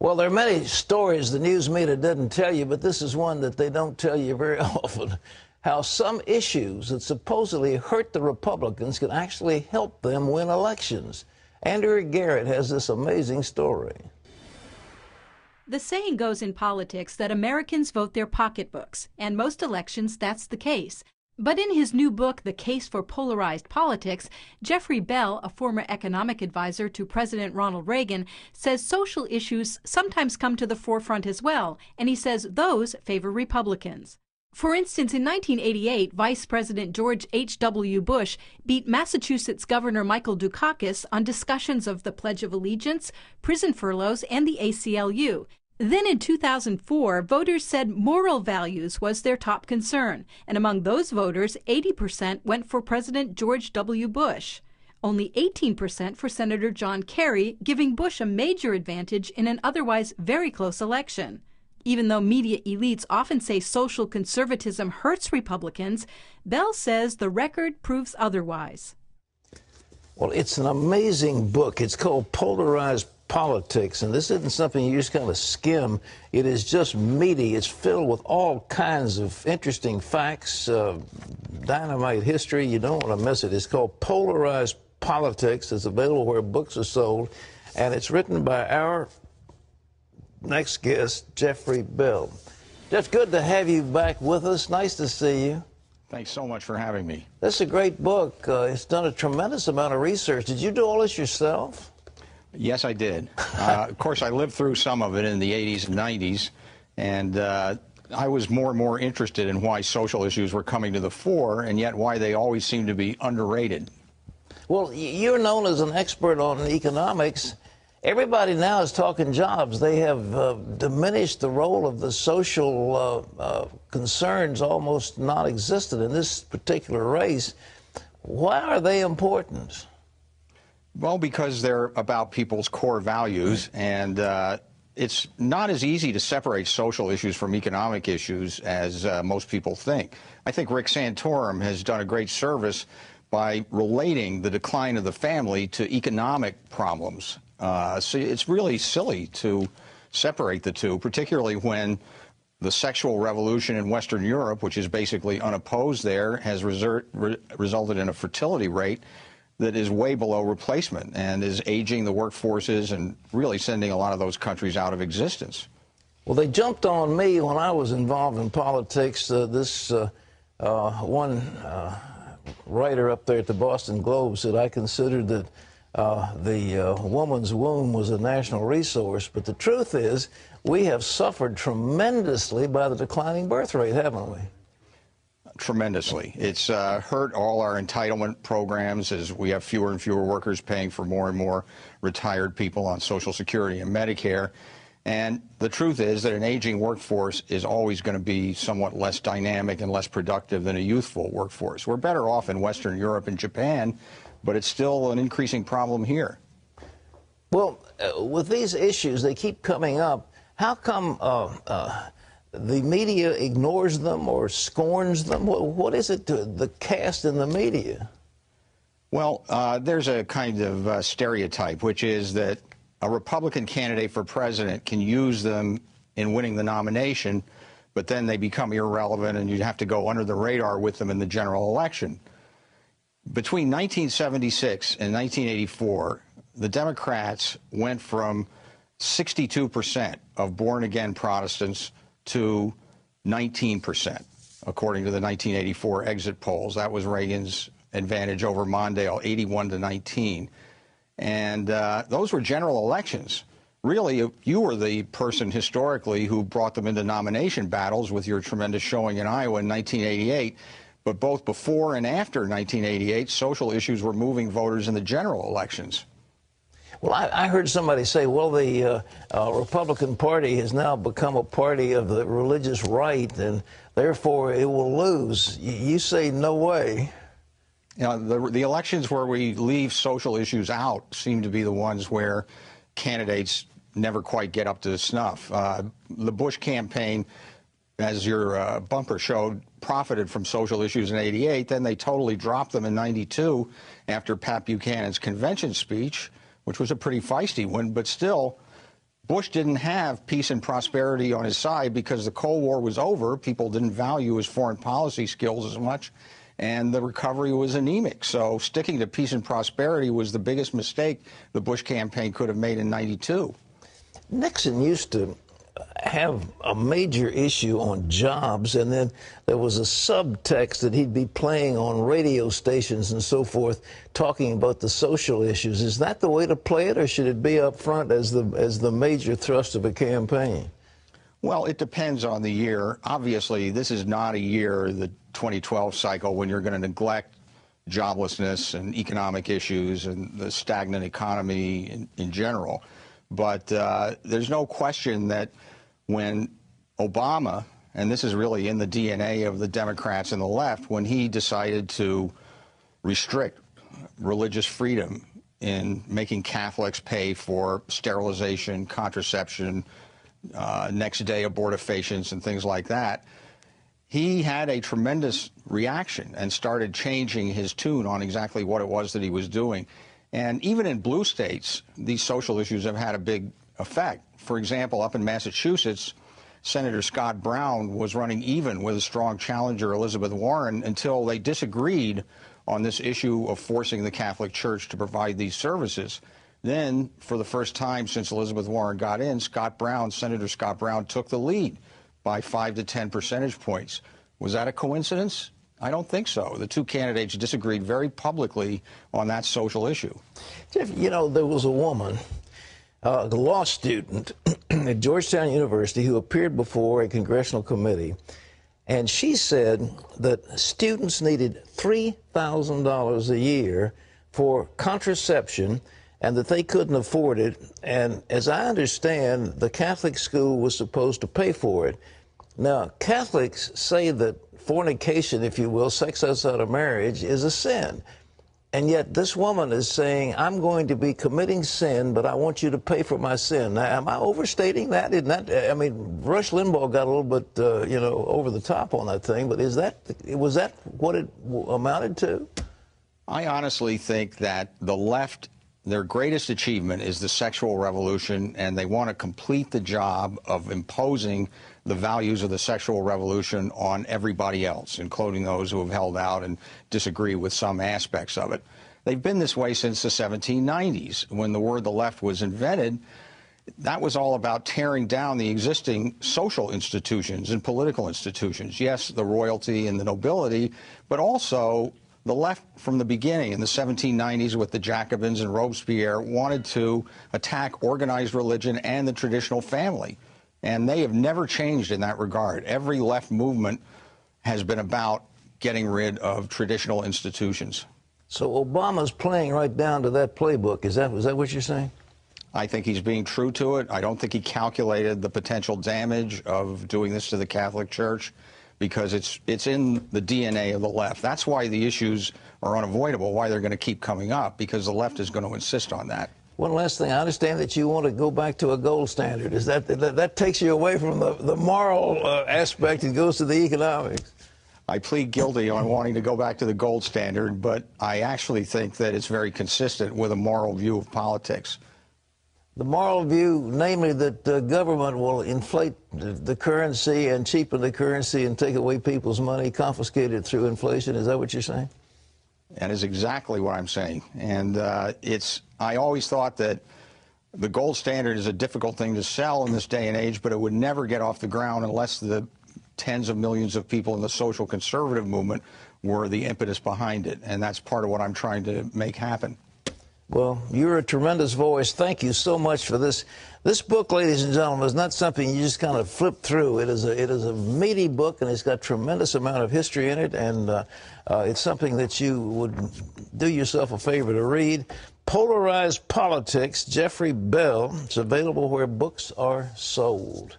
Well, there are many stories the news media didn't tell you, but this is one that they don't tell you very often. How some issues that supposedly hurt the Republicans can actually help them win elections. Andrea Garrett has this amazing story. The saying goes in politics that Americans vote their pocketbooks, and most elections that's the case. But in his new book, The Case for Polarized Politics, Jeffrey Bell, a former economic advisor to President Ronald Reagan, says social issues sometimes come to the forefront as well, and he says those favor Republicans. For instance, in 1988, Vice President George H.W. Bush beat Massachusetts Governor Michael Dukakis on discussions of the Pledge of Allegiance, prison furloughs, and the ACLU. Then in 2004, voters said moral values was their top concern, and among those voters, 80% went for President George W. Bush. Only 18% for Senator John Kerry, giving Bush a major advantage in an otherwise very close election. Even though media elites often say social conservatism hurts Republicans, Bell says the record proves otherwise. Well, it's an amazing book. It's called Polarized Politics, and this isn't something you just kind of skim. It is just meaty. It's filled with all kinds of interesting facts, dynamite history. You don't want to miss it. It's called Polarized Politics. It's available where books are sold, and it's written by our next guest, Jeffrey Bell. Jeff, good to have you back with us. Nice to see you. Thanks so much for having me. This is a great book. It's done a tremendous amount of research. Did you do all this yourself? Yes, I did. Of course, I lived through some of it in the 80s and 90s, and I was more and more interested in why social issues were coming to the fore, and yet why they always seem to be underrated. Well, you're known as an expert on economics. Everybody now is talking jobs. They have diminished the role of the social concerns, almost non-existent in this particular race. Why are they important? Well, because they're about people's core values, and it's not as easy to separate social issues from economic issues as most people think. I think Rick Santorum has done a great service by relating the decline of the family to economic problems. So it's really silly to separate the two, particularly when the sexual revolution in Western Europe, which is basically unopposed there, has resulted in a fertility rate that is way below replacement and is aging the workforces and really sending a lot of those countries out of existence. Well, they jumped on me when I was involved in politics. This one writer up there at the Boston Globe said I considered that the woman's womb was a national resource, but the truth is we have suffered tremendously by the declining birth rate, haven't we? Tremendously. It's hurt all our entitlement programs as we have fewer and fewer workers paying for more and more retired people on Social Security and Medicare. And the truth is that an aging workforce is always going to be somewhat less dynamic and less productive than a youthful workforce. We're better off in Western Europe and Japan, but it's still an increasing problem here. Well, with these issues, they keep coming up. How come the media ignores them or scorns them? What is it to the cast in the media? Well, there's a kind of stereotype, which is that a Republican candidate for president can use them in winning the nomination, but then they become irrelevant and you'd have to go under the radar with them in the general election. Between 1976 and 1984, the Democrats went from 62% of born-again Protestants to 19%, according to the 1984 exit polls. That was Reagan's advantage over Mondale, 81 to 19. And those were general elections. Really, you were the person historically who brought them into nomination battles with your tremendous showing in Iowa in 1988. But both before and after 1988, social issues were moving voters in the general elections. Well, I heard somebody say, well, the Republican Party has now become a party of the religious right, and therefore it will lose. You say no way. You know, the elections where we leave social issues out seem to be the ones where candidates never quite get up to snuff. The Bush campaign, as your bumper showed, profited from social issues in '88. Then they totally dropped them in '92 after Pat Buchanan's convention speech, which was a pretty feisty one. But still, Bush didn't have peace and prosperity on his side because the Cold War was over. People didn't value his foreign policy skills as much, and the recovery was anemic. So sticking to peace and prosperity was the biggest mistake the Bush campaign could have made in '92. Nixon used to have a major issue on jobs, and then there was a subtext that he'd be playing on radio stations and so forth, talking about the social issues. Is that the way to play it, or should it be up front as the major thrust of a campaign? Well, it depends on the year. Obviously, this is not a year, the 2012 cycle, when you're going to neglect joblessness and economic issues and the stagnant economy in general. But there's no question that when Obama, and this is really in the DNA of the Democrats and the left, when he decided to restrict religious freedom in making Catholics pay for sterilization, contraception, next-day abortifacients, and things like that, he had a tremendous reaction and started changing his tune on exactly what it was that he was doing. And even in blue states, these social issues have had a big effect. For example, up in Massachusetts, Senator Scott Brown was running even with a strong challenger, Elizabeth Warren, until they disagreed on this issue of forcing the Catholic Church to provide these services. Then, for the first time since Elizabeth Warren got in, Senator Scott Brown took the lead by 5 to 10 percentage points. Was that a coincidence? I don't think so. The two candidates disagreed very publicly on that social issue. Jeff, you know, there was a woman, a law student at Georgetown University, who appeared before a congressional committee, and she said that students needed $3,000 a year for contraception and that they couldn't afford it. And as I understand, the Catholic school was supposed to pay for it. Now, Catholics say that fornication, if you will, sex outside of marriage, is a sin. And yet this woman is saying, I'm going to be committing sin, but I want you to pay for my sin. Now, am I overstating that? Isn't that, I mean, Rush Limbaugh got a little bit, you know, over the top on that thing, but was that what it amounted to? I honestly think that the left, their greatest achievement is the sexual revolution, and they want to complete the job of imposing the values of the sexual revolution on everybody else, including those who have held out and disagree with some aspects of it. They've been this way since the 1790s. When the word the left was invented, that was all about tearing down the existing social institutions and political institutions. Yes, the royalty and the nobility, but also the left from the beginning in the 1790s with the Jacobins and Robespierre wanted to attack organized religion and the traditional family. And they have never changed in that regard. Every left movement has been about getting rid of traditional institutions. So Obama's playing right down to that playbook. Is that what you're saying? I think he's being true to it. I don't think he calculated the potential damage of doing this to the Catholic Church, because it's in the DNA of the left. That's why the issues are unavoidable, why they're going to keep coming up, because the left is going to insist on that. One last thing. I understand that you want to go back to a gold standard. Is that takes you away from the moral aspect and goes to the economics? I plead guilty on wanting to go back to the gold standard, but I actually think that it's very consistent with a moral view of politics. The moral view, namely that government will inflate the currency and cheapen the currency and take away people's money, confiscate it through inflation. Is that what you're saying? That is exactly what I'm saying. And I always thought that the gold standard is a difficult thing to sell in this day and age, but it would never get off the ground unless the tens of millions of people in the social conservative movement were the impetus behind it. And that's part of what I'm trying to make happen. Well, you're a tremendous voice. Thank you so much for this. This book, ladies and gentlemen, is not something you just kind of flip through. It is a meaty book, and it's got a tremendous amount of history in it, and it's something that you would do yourself a favor to read. Polarized Politics, Jeffrey Bell. It's available where books are sold.